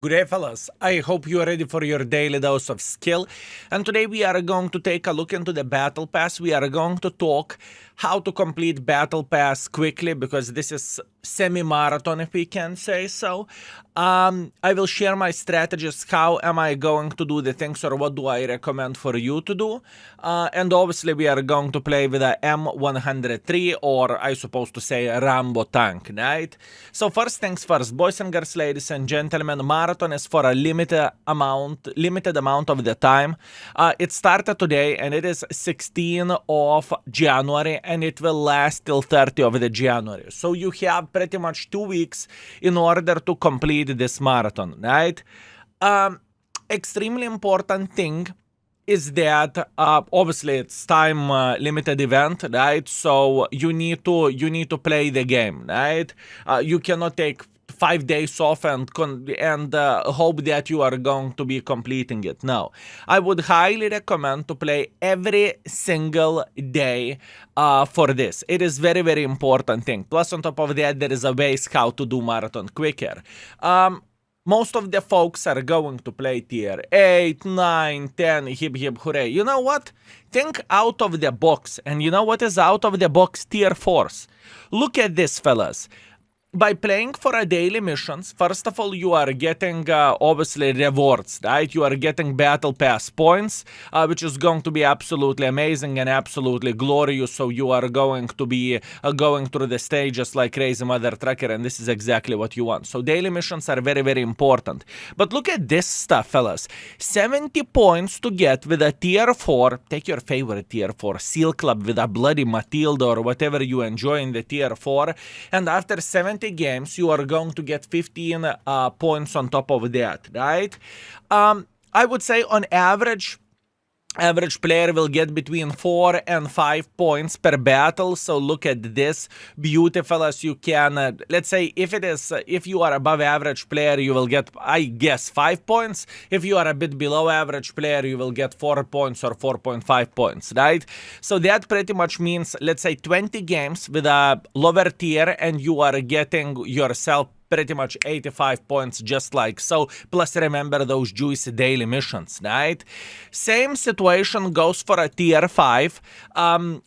Good day, fellas. I hope you are ready for your daily dose of skill. And today we are going to take a look into the Battle Pass. We are going to talk how to complete Battle Pass quickly because this is semi-marathon, if we can say so. I will share my strategies. How am I going to do the things, or what do I recommend for you to do? And obviously we are going to play with a M103, or I suppose to say a Rambo tank, right? So first things first, boys and girls, ladies and gentlemen, marathon is for a limited amount of the time. It started today and it is 16th of January and it will last till 30th of the January. So you have pretty much 2 weeks in order to complete this marathon, right? Extremely important thing is that obviously it's time limited event, right? So you need to play the game, right? You cannot take 5 days off and hope that you are going to be completing it. No, I would highly recommend to play every single day for this. It is very, very important thing. Plus, on top of that, there is a ways how to do marathon quicker. Most of the folks are going to play tier 8, 9, 10, hip hip hooray. You know what? Think out of the box. And you know what is out of the box? Tier 4s. Look at this, fellas. By playing for a daily missions, first of all, you are getting obviously rewards, right? You are getting battle pass points, which is going to be absolutely amazing and absolutely glorious. So you are going to be going through the stages like crazy mother trucker, and this is exactly what you want. So daily missions are very, very important. But look at this stuff, fellas. 70 points to get with a tier 4. Take your favorite tier 4, Seal Club with a bloody Matilda or whatever you enjoy in the tier 4. And after 70 games, you are going to get 15 points on top of that, right? I would say on average player will get between 4 and 5 points per battle. So look at this, beautiful. As you can let's say if you are above average player, you will get, I guess, 5 points. If you are a bit below average player, you will get 4 points or 4.5 points, right? So that pretty much means, let's say 20 games with a lower tier and you are getting yourself pretty much 85 points, just like so. Plus, remember those juicy daily missions, right? Same situation goes for a tier 5,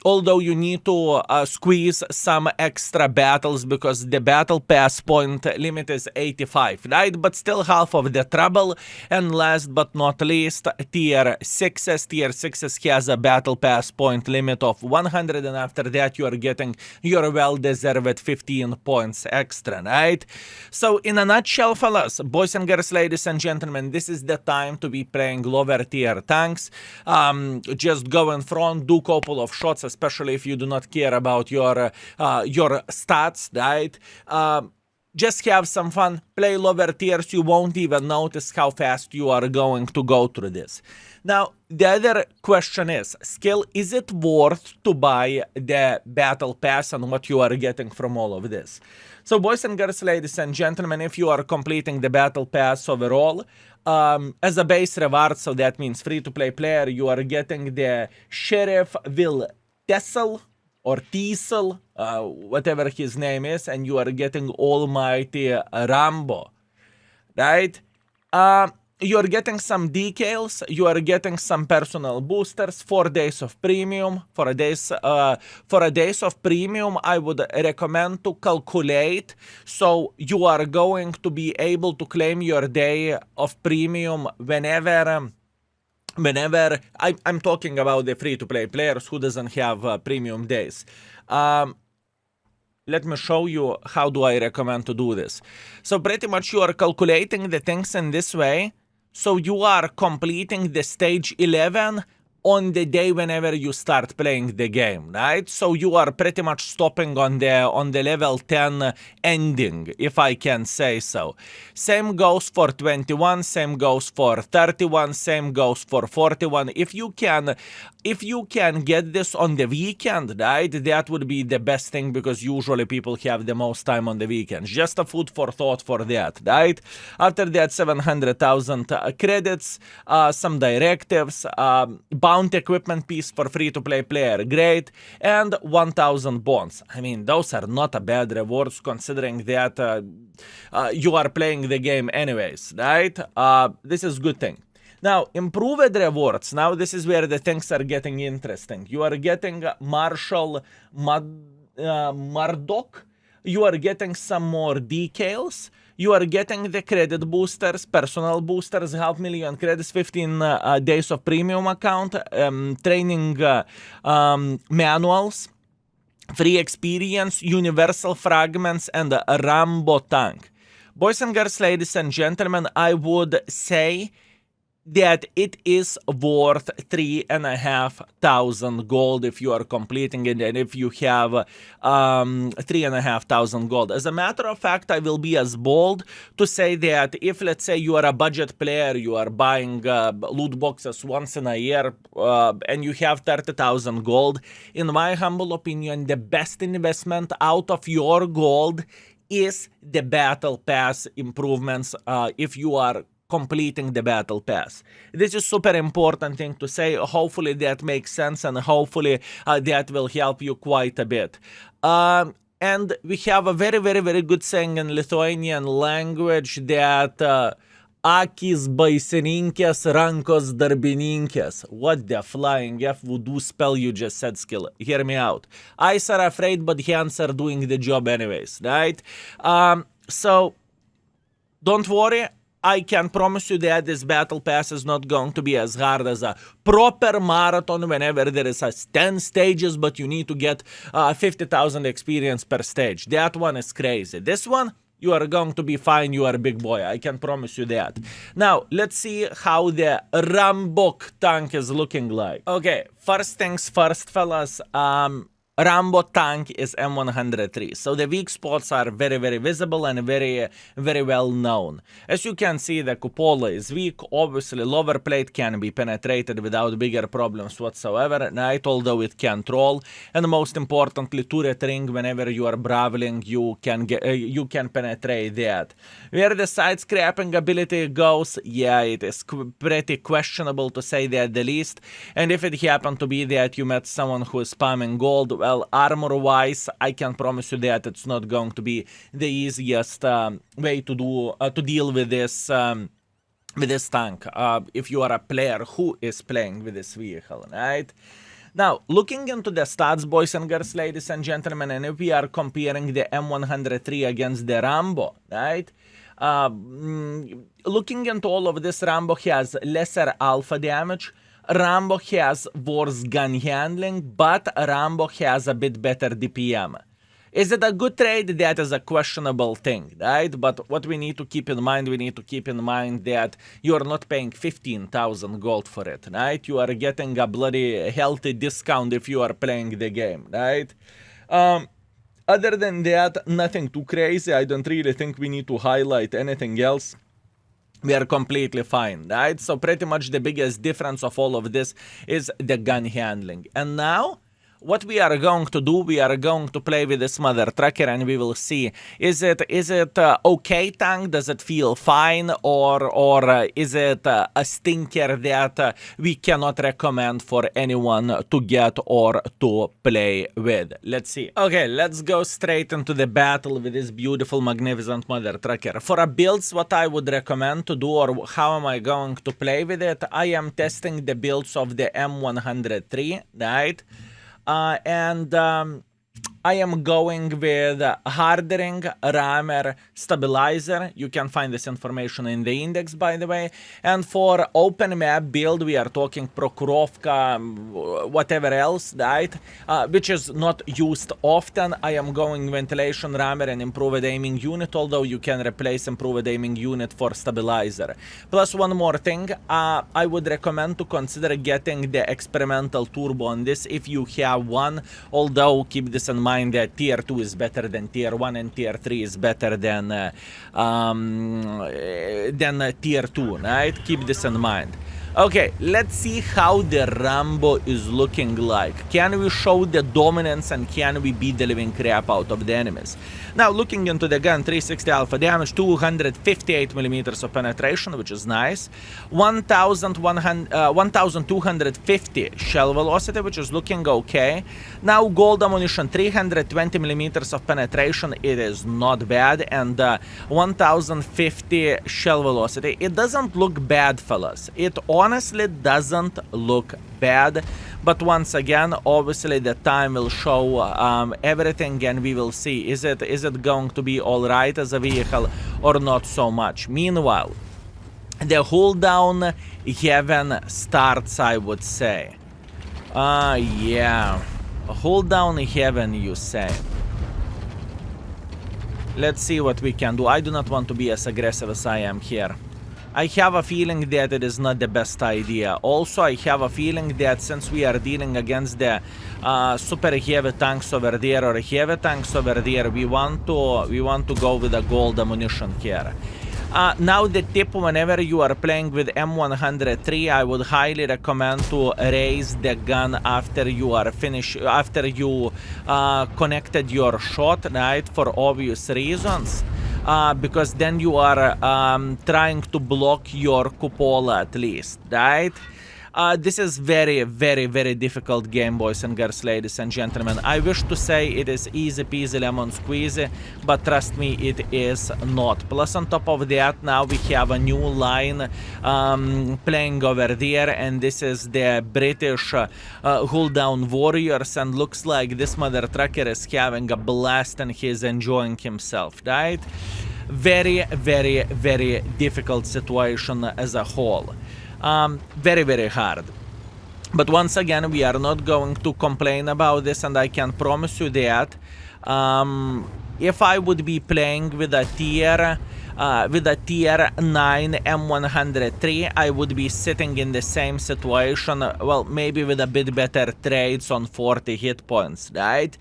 although you need to squeeze some extra battles because the battle pass point limit is 85, right? But still half of the trouble. And last but not least, tier 6s. Tier 6s has a battle pass point limit of 100, and after that you are getting your well-deserved 15 points extra, right? So in a nutshell, fellas, boys and girls, ladies and gentlemen, this is the time to be playing lower tier tanks. Just go in front, do couple of shots, especially if you do not care about your stats, right? Just have some fun, play lower tiers, you won't even notice how fast you are going to go through this. Now, the other question is, skill, is it worth to buy the battle pass and what you are getting from all of this? So boys and girls, ladies and gentlemen, if you are completing the battle pass overall, as a base reward, so that means free-to-play player, you are getting the Sheriff Will Tessel, or Teasel, whatever his name is, and you are getting Almighty Rambo, right? You are getting some decals, you are getting some personal boosters, 4 days of premium. For a days of premium, I would recommend to calculate, so you are going to be able to claim your day of premium whenever I'm talking about the free-to-play players who doesn't have premium days. Let me show you how do I recommend to do this. So pretty much you are calculating the things in this way. So you are completing the stage 11 on the day whenever you start playing the game, right? So you are pretty much stopping on the level 10 ending, if I can say so. Same goes for 21, same goes for 31, same goes for 41. If you can get this on the weekend, right, that would be the best thing because usually people have the most time on the weekends. Just a food for thought for that, right? After that, 700,000 credits, some directives, bounty equipment piece for free-to-play player, great, and 1,000 bonds. I mean, those are not a bad rewards considering that you are playing the game anyways, right? This is good thing. Now, improved rewards. Now, this is where the things are getting interesting. You are getting Marshall Murdoch. You are getting some more decals. You are getting the credit boosters, personal boosters, 500,000 credits, 15 days of premium account, training manuals, free experience, universal fragments, and a Rambo tank. Boys and girls, ladies and gentlemen, I would say that it is worth 3,500 gold if you are completing it, and if you have 3,500 gold. As a matter of fact, I will be as bold to say that if, let's say, you are a budget player, you are buying loot boxes once in a year, and you have 30,000 gold, in my humble opinion, the best investment out of your gold is the battle pass improvements if you are completing the battle pass. This is super important thing to say. Hopefully that makes sense, and hopefully that will help you quite a bit. And we have a very, very, very good saying in Lithuanian language that akis baisininkės, rankos darbininkės. What the flying F voodoo spell you just said, Skill? Hear me out. Eyes are afraid, but hands are doing the job anyways, right? So don't worry. I can promise you that this battle pass is not going to be as hard as a proper marathon whenever there is 10 stages, but you need to get 50,000 experience per stage. That one is crazy. This one, you are going to be fine. You are a big boy. I can promise you that. Now, let's see how the Rambo tank is looking like. Okay, first things first, fellas. Rambo tank is M103, so the weak spots are very, very visible and very, very well known. As you can see, the cupola is weak. Obviously, lower plate can be penetrated without bigger problems whatsoever, right? Although it can troll. And most importantly, turret ring, whenever you are brawling, you can penetrate that. Where the side scrapping ability goes, yeah, it is pretty questionable to say that the least. And if it happened to be that you met someone who is spamming gold, well, armor-wise, I can promise you that it's not going to be the easiest way to deal with this tank. If you are a player who is playing with this vehicle, right? Now, looking into the stats, boys and girls, ladies and gentlemen, and if we are comparing the M103 against the Rambo, right? Looking into all of this, Rambo has lesser alpha damage. Rambo has worse gun handling, but Rambo has a bit better DPM. Is it a good trade? That is a questionable thing, right? But what we need to keep in mind, that you are not paying 15,000 gold for it, right? You are getting a bloody healthy discount if you are playing the game, right? Other than that, nothing too crazy. I don't really think we need to highlight anything else. We are completely fine, right? So pretty much the biggest difference of all of this is the gun handling. And now, what we are going to do, we are going to play with this mother trucker, and we will see, is it okay tank? Does it feel fine, or is it a stinker that we cannot recommend for anyone to get or to play with? Let's see. Okay, let's go straight into the battle with this beautiful, magnificent mother trucker. For a builds, what I would recommend to do, or how am I going to play with it, I am testing the builds of the M103, right? I am going with hardening, rammer, stabilizer. You can find this information in the index, by the way. And for open map build, we are talking Prokhorovka, whatever else, right? Which is not used often. I am going ventilation, rammer, and improved aiming unit, although you can replace improved aiming unit for stabilizer. Plus one more thing, I would recommend to consider getting the experimental turbo on this if you have one, although keep this in mind that tier 2 is better than tier 1 and tier 3 is better than tier 2, right? Keep this in mind. Okay, let's see how the Rambo is looking like. Can we show the dominance and can we beat the living crap out of the enemies? Now, looking into the gun, 360 alpha damage, 258 millimeters of penetration, which is nice. 1250 shell velocity, which is looking okay. Now, gold ammunition, 320 millimeters of penetration, it is not bad. And 1050 shell velocity. It doesn't look bad, fellas. It honestly doesn't look bad, but once again, obviously the time will show everything, and we will see is it going to be all right as a vehicle or not so much. Meanwhile, the hold down heaven starts, I would say. Yeah, hold down heaven, you say. Let's see what we can do. I do not want to be as aggressive as I am here. I have a feeling that it is not the best idea. Also, I have a feeling that since we are dealing against the super heavy tanks over there or heavy tanks over there, we want to go with the gold ammunition here. Now the tip, whenever you are playing with M103, I would highly recommend to raise the gun after you are finished, after you connected your shot, right, for obvious reasons. Because then you are trying to block your cupola at least, right? This is very, very, very difficult game, boys and girls, ladies and gentlemen. I wish to say it is easy peasy lemon squeezy, but trust me, it is not. Plus, on top of that, now we have a new line playing over there, and this is the British hold down warriors, and looks like this mother trucker is having a blast and he's enjoying himself, right? Very, very, very difficult situation as a whole. Very, very hard. But once again, we are not going to complain about this, and I can promise you that if I would be playing with a tier 9 M103, I would be sitting in the same situation, well, maybe with a bit better trades on 40 hit points, right?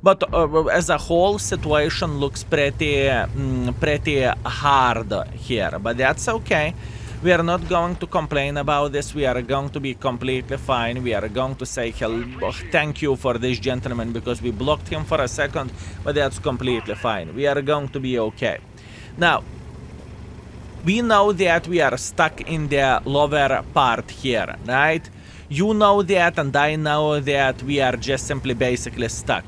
But as a whole, situation looks pretty hard here, but that's okay. We are not going to complain about this. We are going to be completely fine. We are going to say thank you for this gentleman because we blocked him for a second, but that's completely fine. We are going to be okay. Now, we know that we are stuck in the lower part here, right? You know that, and I know that we are just simply basically stuck.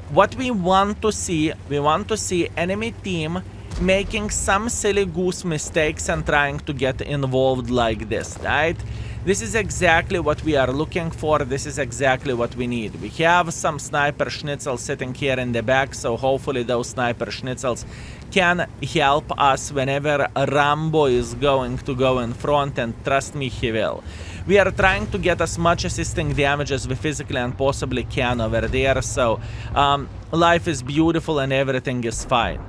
What we want to see enemy team making some silly goose mistakes and trying to get involved like this, right? This is exactly what we are looking for. This is exactly what we need. We have some sniper schnitzels sitting here in the back, so hopefully those sniper schnitzels can help us whenever Rambo is going to go in front, and trust me, he will. We are trying to get as much assisting damage as we physically and possibly can over there, so life is beautiful and everything is fine.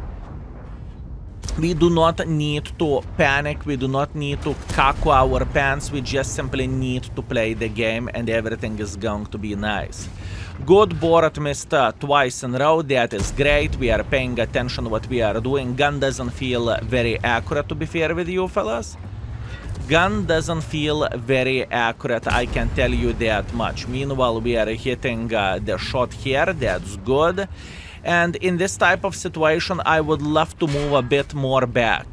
We do not need to panic, we do not need to caco our pants, we just simply need to play the game and everything is going to be nice. Good, Borat missed twice in a row, that is great, we are paying attention what we are doing. Gun doesn't feel very accurate, to be fair with you fellas. Gun doesn't feel very accurate, I can tell you that much. Meanwhile, we are hitting the shot here, that's good. And in this type of situation, I would love to move a bit more back.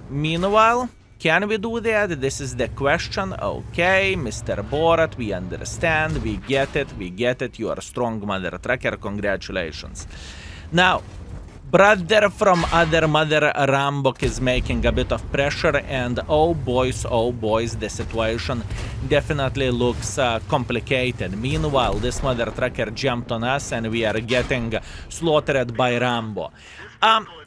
Meanwhile, can we do that? This is the question. Okay, Mr. Borat, we understand, we get it, you are a strong mother trucker, congratulations. Now, brother from other mother Rambo is making a bit of pressure, and oh boys, the situation definitely looks complicated. Meanwhile, this mother trucker jumped on us and we are getting slaughtered by Rambo.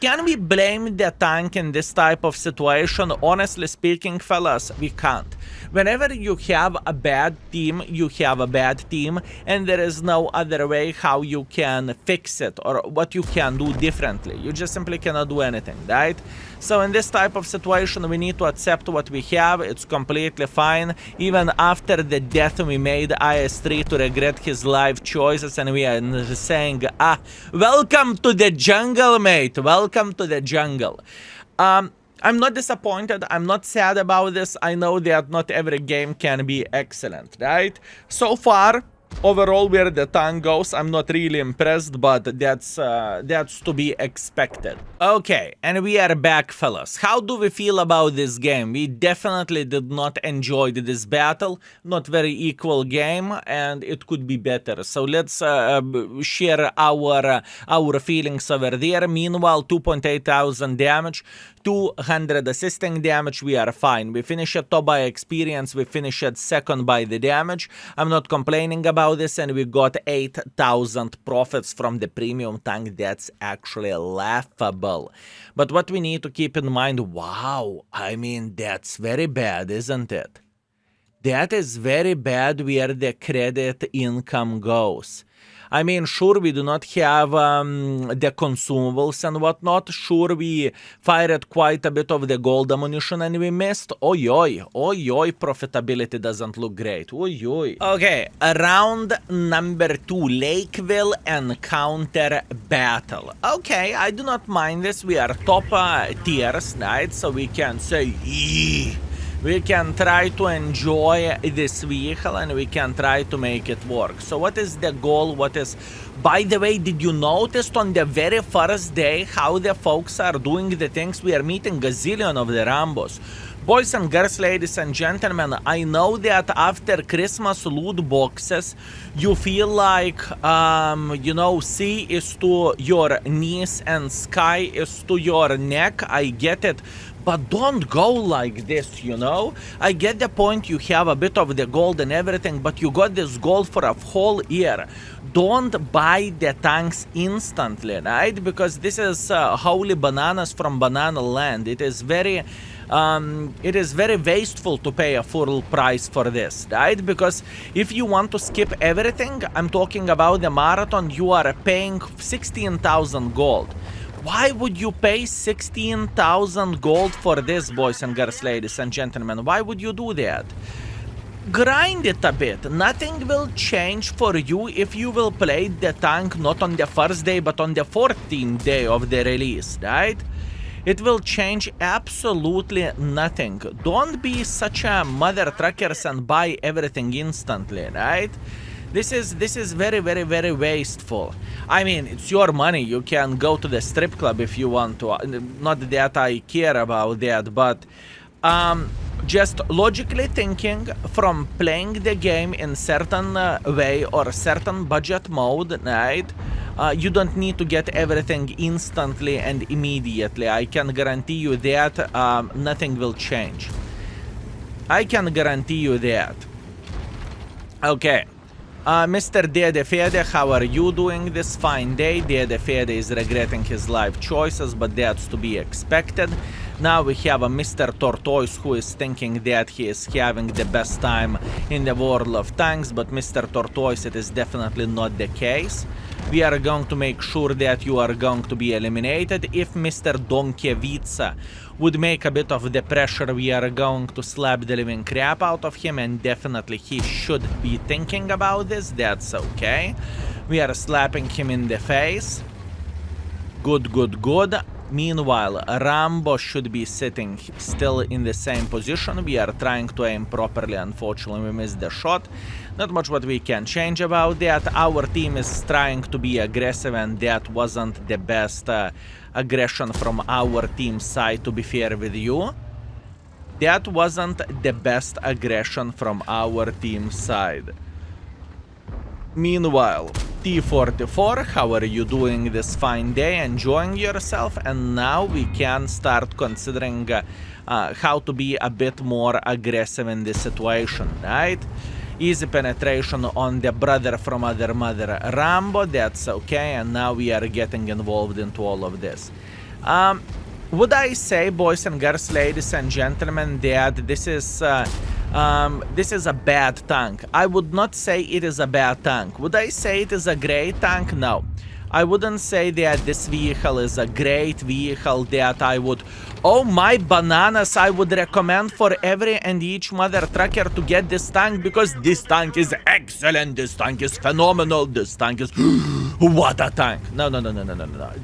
Can we blame the tank in this type of situation? Honestly speaking, fellas, we can't. Whenever you have a bad team, you have a bad team, and there is no other way how you can fix it or what you can do differently. You just simply cannot do anything, right? So in this type of situation, we need to accept what we have. It's completely fine. Even after the death, we made IS-3 to regret his life choices, and we are saying, welcome to the jungle, mate. Welcome to the jungle. I'm not disappointed. I'm not sad about this. I know that not every game can be excellent, right? So far, overall, where the tank goes, I'm not really impressed, but that's to be expected. Okay, and we are back, fellas. How do we feel about this game? We definitely did not enjoy this battle. Not very equal game, and it could be better. So let's share our feelings over there. Meanwhile, 2.8 thousand damage, 200 assisting damage. We are fine. We finished top by experience. We finished second by the damage. I'm not complaining about this, and we got 8,000 profits from the premium tank. That's actually laughable. But what we need to keep in mind, wow, I mean, that's very bad, isn't it? That is very bad where the credit income goes. I mean, sure, we do not have the consumables and whatnot. Sure, we fired quite a bit of the gold ammunition and we missed. Oi, oi, oi, oi, profitability doesn't look great. Oi, oi. Okay, round number 2, Lakeville encounter battle. Okay, I do not mind this. We are top tiers, right? So we can say, eee. We can try to enjoy this vehicle and we can try to make it work. So what is the goal? What is... By the way, did you notice on the very first day how the folks are doing the things? We are meeting gazillion of the Rambos. Boys and girls, ladies and gentlemen, I know that after Christmas loot boxes, you feel like, you know, sea is to your knees and sky is to your neck. I get it. But don't go like this, you know? I get the point, you have a bit of the gold and everything, but you got this gold for a whole year. Don't buy the tanks instantly, right? Because this is holy bananas from banana land. It is very wasteful to pay a full price for this, right? Because if you want to skip everything, I'm talking about the marathon, you are paying 16,000 gold. Why would you pay 16,000 gold for this, boys and girls, ladies and gentlemen? Why would you do that? Grind it a bit. Nothing will change for you if you will play the tank not on the first day, but on the 14th day of the release, right? It will change absolutely nothing. Don't be such a mother truckers and buy everything instantly, right? This is very, very, very wasteful. I mean, it's your money. You can go to the strip club if you want to. Not that I care about that, but just logically thinking from playing the game in certain way or certain budget mode, right? You don't need to get everything instantly and immediately. I can guarantee you that nothing will change. I can guarantee you that. Okay. Mr. Dede Fede, how are you doing this fine day? Dede Fede is regretting his life choices, but that's to be expected. Now we have a Mr. Tortoise who is thinking that he is having the best time in the world of tanks, but Mr. Tortoise, it is definitely not the case. We are going to make sure that you are going to be eliminated. If Mr. Donkiewicz would make a bit of the pressure, we are going to slap the living crap out of him, and definitely he should be thinking about this. That's okay. We are slapping him in the face. Good, good, good. Meanwhile, Rambo should be sitting still in the same position. We are trying to aim properly. Unfortunately, we missed the shot. Not much what we can change about that. Our team is trying to be aggressive, and that wasn't the best aggression from our team side, to be fair with you. That wasn't the best aggression from our team side. Meanwhile, T44, how are you doing this fine day? Enjoying yourself? And now we can start considering how to be a bit more aggressive in this situation, right? Easy penetration on the brother from other mother Rambo, that's okay, and now we are getting involved into all of this. Would I say, boys and girls, ladies and gentlemen, that this is a bad tank? I would not say it is a bad tank. Would I say it is a great tank? No. I wouldn't say that this vehicle is a great vehicle that I would... Oh my bananas, I would recommend for every and each mother trucker to get this tank, because this tank is excellent, this tank is phenomenal, this tank is... What a tank! No.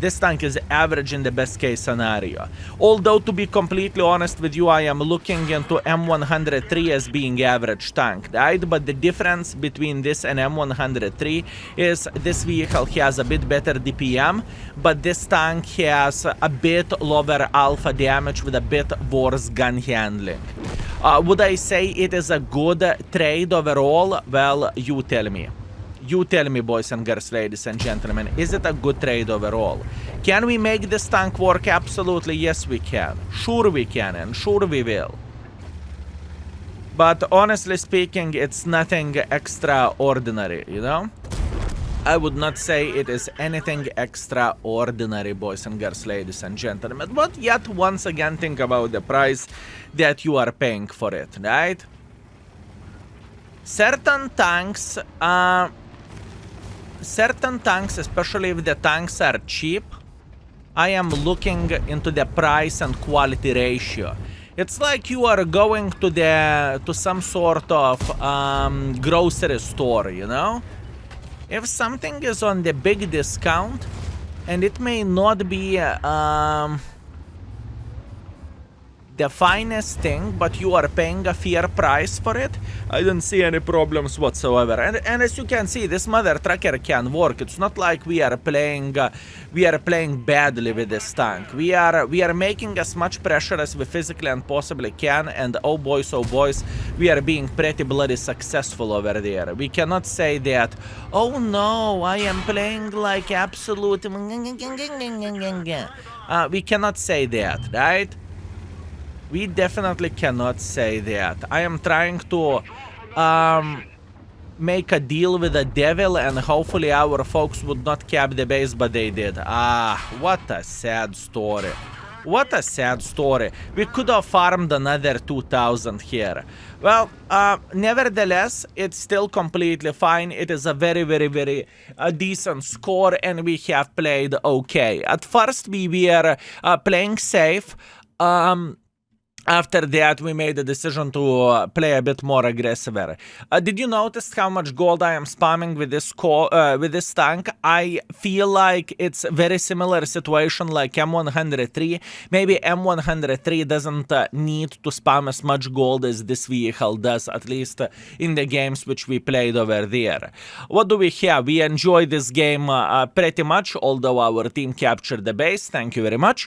This tank is average in the best case scenario. Although, to be completely honest with you, I am looking into M103 as being average tank, right? But the difference between this and M103 is this vehicle has a bit better DPM, but this tank has a bit lower alpha damage with a bit worse gun handling. Would I say it is a good trade overall? Well, you tell me. You tell me, boys and girls, ladies and gentlemen, is it a good trade overall? Can we make this tank work? Absolutely, yes we can. Sure we can, and sure we will. But honestly speaking, it's nothing extraordinary, you know? I would not say it is anything extraordinary, boys and girls, ladies and gentlemen. But yet, once again, think about the price that you are paying for it, right? Certain tanks, especially if the tanks are cheap, I am looking into the price and quality ratio. It's like you are going to some sort of grocery store, you know? If something is on the big discount, and it may not be the finest thing, but you are paying a fair price for it, I don't see any problems whatsoever. And as you can see, this mother trucker can work. It's not like we are playing badly with this tank. We are making as much pressure as we physically and possibly can, and oh boys, we are being pretty bloody successful over there. We cannot say that, oh no, I am playing like absolute. We cannot say that, right? We definitely cannot say that. I am trying to make a deal with the devil, and hopefully our folks would not cap the base, but they did. What a sad story. What a sad story. We could have farmed another 2,000 here. Well, nevertheless, it's still completely fine. It is a very decent score, and we have played okay. At first, we were playing safe. After that, we made the decision to play a bit more aggressive. Did you notice how much gold I am spamming with this tank? I feel like it's very similar situation like M103. Maybe M103 doesn't need to spam as much gold as this vehicle does, at least in the games which we played over there. What do we have? We enjoyed this game pretty much, although our team captured the base. Thank you very much.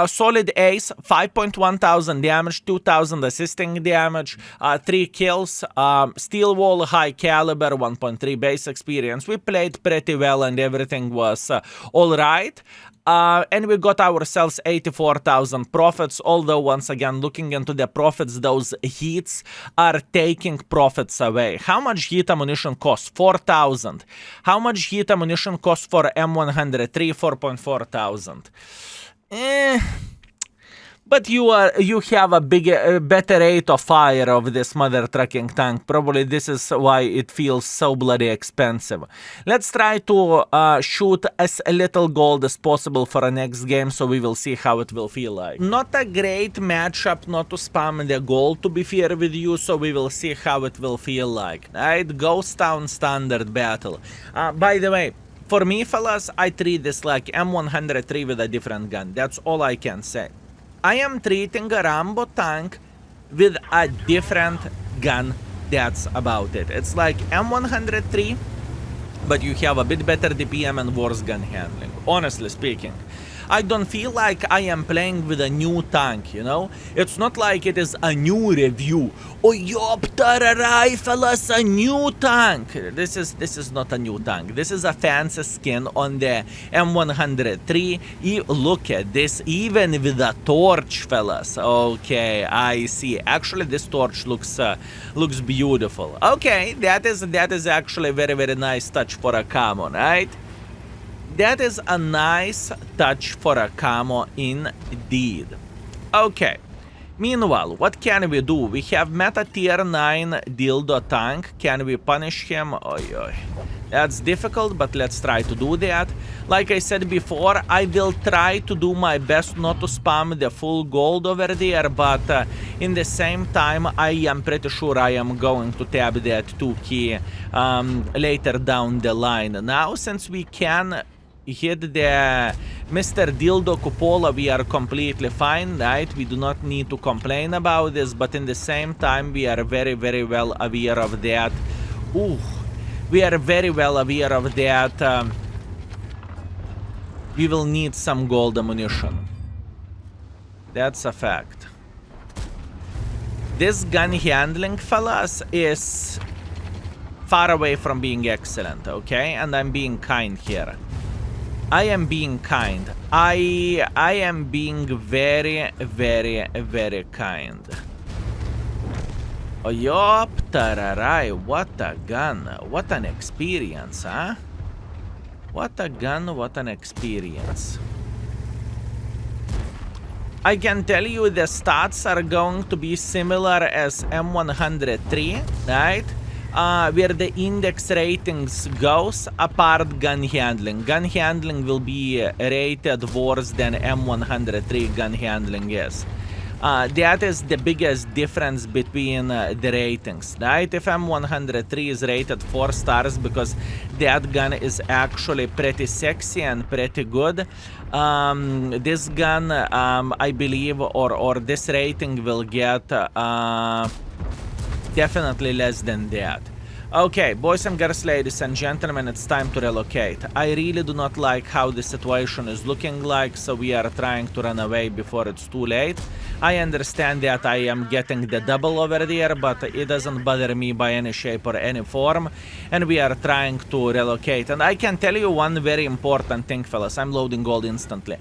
Solid ace, 5.1 thousand damage, 2,000 assisting damage, 3 kills, steel wall, high caliber, 1.3 base experience. We played pretty well and everything was alright. And we got ourselves 84,000 profits, although once again looking into the profits, those heats are taking profits away. How much heat ammunition costs? 4,000. How much heat ammunition costs for M103? 4.4 thousand. But you have a better rate of fire of this mother trucking tank. Probably this is why it feels so bloody expensive. Let's try to shoot as little gold as possible for our next game, so we will see how it will feel like. Not a great matchup not to spam the gold, to be fair with you, so we will see how it will feel like. Right? Ghost Town standard battle. By the way, for me, fellas, I treat this like M103 with a different gun. That's all I can say. I am treating a Rambo tank with a different gun. That's about it. It's like M103, but you have a bit better DPM and worse gun handling, honestly speaking. I don't feel like I am playing with a new tank, you know? It's not like it is a new review. Oh, yoptararai, fellas, a new tank. This is not a new tank. This is a fancy skin on the M103. Look at this, even with a torch, fellas. Okay, I see. Actually, this torch looks beautiful. Okay, that is actually a very nice touch for a camo, right? That is a nice touch for a camo indeed. Okay. Meanwhile, what can we do? We have meta tier 9 dildo tank. Can we punish him? Oy. That's difficult, but let's try to do that. Like I said before, I will try to do my best not to spam the full gold over there, but in the same time, I am pretty sure I am going to tab that 2 key later down the line. Now, since we can hit the Mr. Dildo Cupola, we are completely fine, right? We do not need to complain about this, but in the same time, we are very, very well aware of that. Ooh. We are very well aware of that. We will need some gold ammunition. That's a fact. This gun handling, fellas, is far away from being excellent, okay? And I'm being kind here. I am being kind. I am being very, very, very kind. Oh, yup, tararai, what a gun. What an experience, huh? What a gun, what an experience. I can tell you the stats are going to be similar as M103, right? Where the index ratings goes, apart gun handling. Gun handling will be rated worse than M103 gun handling is. That is the biggest difference between the ratings, right? If M103 is rated 4 stars because that gun is actually pretty sexy and pretty good, this gun, I believe, or this rating will get definitely less than that. Okay, boys and girls, ladies and gentlemen, it's time to relocate. I really do not like how the situation is looking like, so we are trying to run away before it's too late. I understand that I am getting the double over there, but it doesn't bother me by any shape or any form, and we are trying to relocate. And I can tell you one very important thing, fellas. I'm loading gold instantly.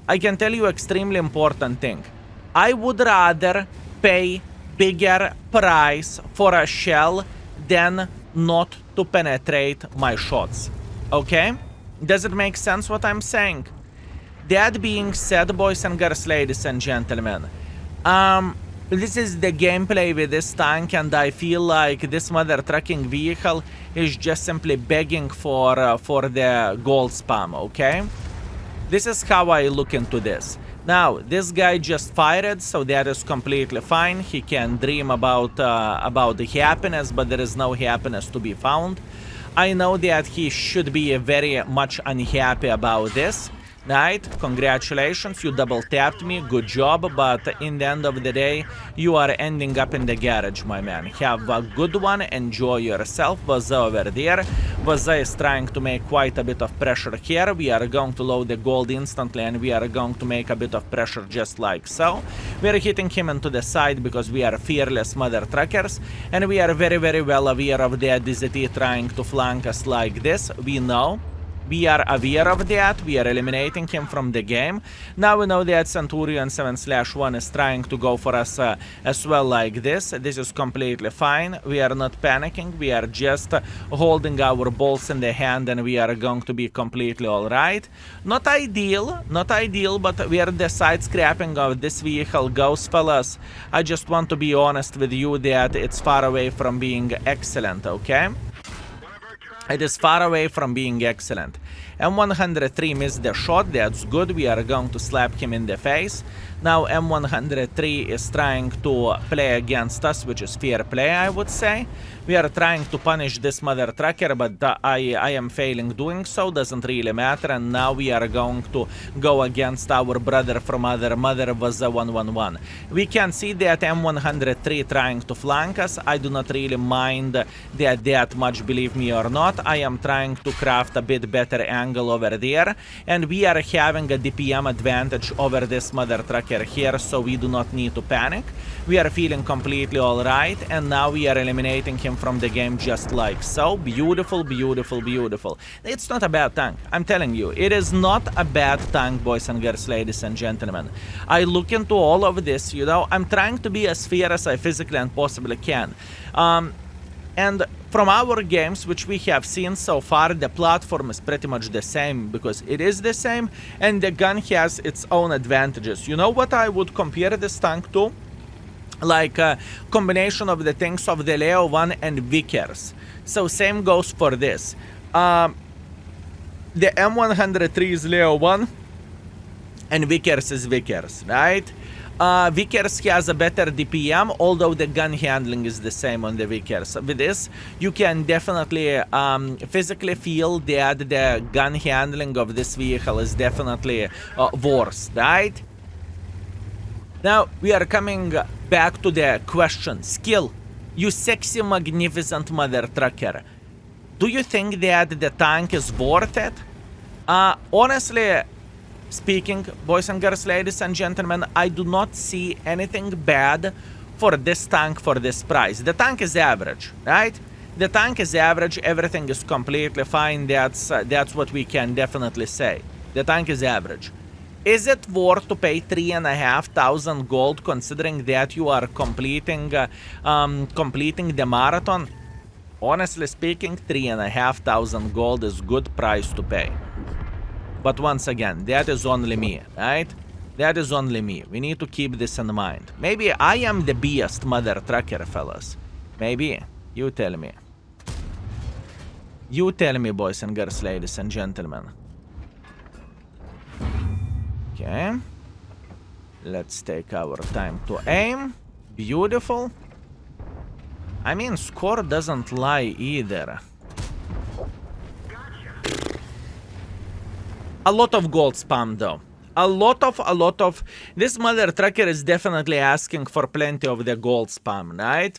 I can tell you extremely important thing. I would rather pay bigger price for a shell than not to penetrate my shots. Okay? Does it make sense what I'm saying? That being said, boys and girls, ladies and gentlemen, this is the gameplay with this tank, and I feel like this mother trucking vehicle is just simply begging for the gold spam, okay? This is how I look into this. Now, this guy just fired, so that is completely fine. He can dream about the happiness, but there is no happiness to be found. I know that he should be very much unhappy about this. Right? Congratulations, you double tapped me, good job, but in the end of the day, you are ending up in the garage, my man. Have a good one, enjoy yourself. Vaza over there. Vaza is trying to make quite a bit of pressure here. We are going to load the gold instantly, and we are going to make a bit of pressure just like so. We are hitting him into the side because we are fearless mother truckers, and we are very, very well aware of the DZT trying to flank us like this. We know. We are aware of that. We are eliminating him from the game. Now we know that Centurion 7/1 is trying to go for us as well like this. This is completely fine. We are not panicking. We are just holding our balls in the hand, and we are going to be completely alright. Not ideal, but where the side scrapping of this vehicle goes, fellas, I just want to be honest with you that it's far away from being excellent, okay? It is far away from being excellent. M103 missed the shot, that's good, we are going to slap him in the face. Now M103 is trying to play against us, which is fair play, I would say. We are trying to punish this mother trucker, but I am failing doing so, doesn't really matter. And now we are going to go against our brother from other mother, Vaza 111. We can see that M103 trying to flank us. I do not really mind that much, believe me or not. I am trying to craft a bit better angle over there, and we are having a DPM advantage over this mother trucker here, so we do not need to panic. We are feeling completely alright, and now we are eliminating him from the game just like so. Beautiful, beautiful, beautiful. It's not a bad tank, I'm telling you. It is not a bad tank, boys and girls, ladies and gentlemen. I look into all of this, you know, I'm trying to be as fair as I physically and possibly can. And from our games, which we have seen so far, the platform is pretty much the same, because it is the same, and the gun has its own advantages. You know what I would compare this tank to? Like a combination of the things of the Leo 1 and Vickers. So same goes for this. The M103 is Leo 1 and Vickers is Vickers, right? Vickers has a better DPM, although the gun handling is the same on the Vickers. With this, you can definitely physically feel that the gun handling of this vehicle is definitely worse, right? Now, we are coming back to the question. Skill, you sexy, magnificent mother trucker. Do you think that the tank is worth it? Honestly speaking, boys and girls, ladies and gentlemen, I do not see anything bad for this tank for this price. The tank is average, right? The tank is average, everything is completely fine, that's what we can definitely say. The tank is average. Is it worth to pay 3,500 gold considering that you are completing the marathon? Honestly speaking, 3,500 gold is good price to pay. But once again, that is only me, right? That is only me. We need to keep this in mind. Maybe I am the biased mother trucker, fellas. Maybe. You tell me. You tell me, boys and girls, ladies and gentlemen. Okay. Let's take our time to aim. Beautiful. I mean, score doesn't lie either. A lot of gold spam though. A lot of... This mother trucker is definitely asking for plenty of the gold spam, right?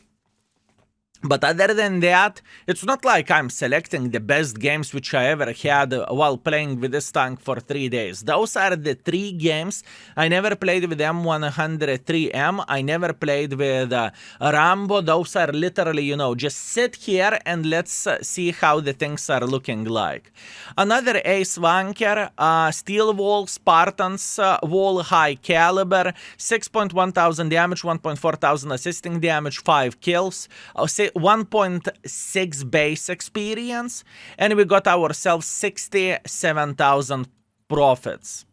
But other than that, it's not like I'm selecting the best games which I ever had while playing with this tank for 3 days. Those are the 3 games. I never played with M103M. I never played with Rambo. Those are literally, you know, just sit here and let's see how the things are looking like. Another ace wanker, steel wall, Spartans, wall high caliber, 6.1 thousand damage, 1.4 thousand assisting damage, 5 kills. 1.6 base experience, and we got ourselves 67,000 profits.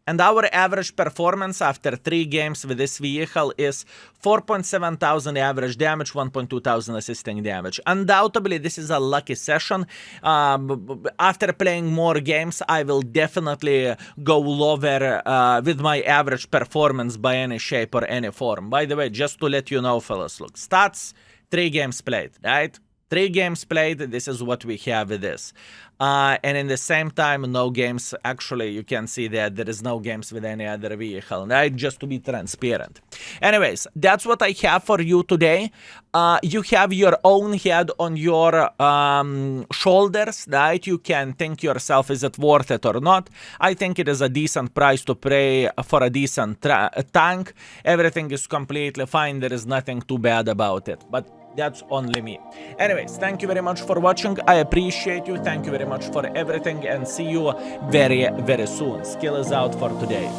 And our average performance after 3 games with this vehicle is 4.7 thousand average damage, 1.2 thousand assisting damage. Undoubtedly, this is a lucky session. After playing more games, I will definitely go lower with my average performance by any shape or any form. By the way, just to let you know, fellas, look, stats, 3 games played, right? 3 games played, this is what we have with this. And in the same time, no games, actually, you can see that there is no games with any other vehicle, right? Just to be transparent. Anyways, that's what I have for you today. You have your own head on your shoulders, right? You can think yourself, is it worth it or not? I think it is a decent price to pay for a decent tank. Everything is completely fine. There is nothing too bad about it. But that's only me. Anyways, thank you very much for watching. I appreciate you. Thank you very much for everything and see you very, very soon. Skill is out for today.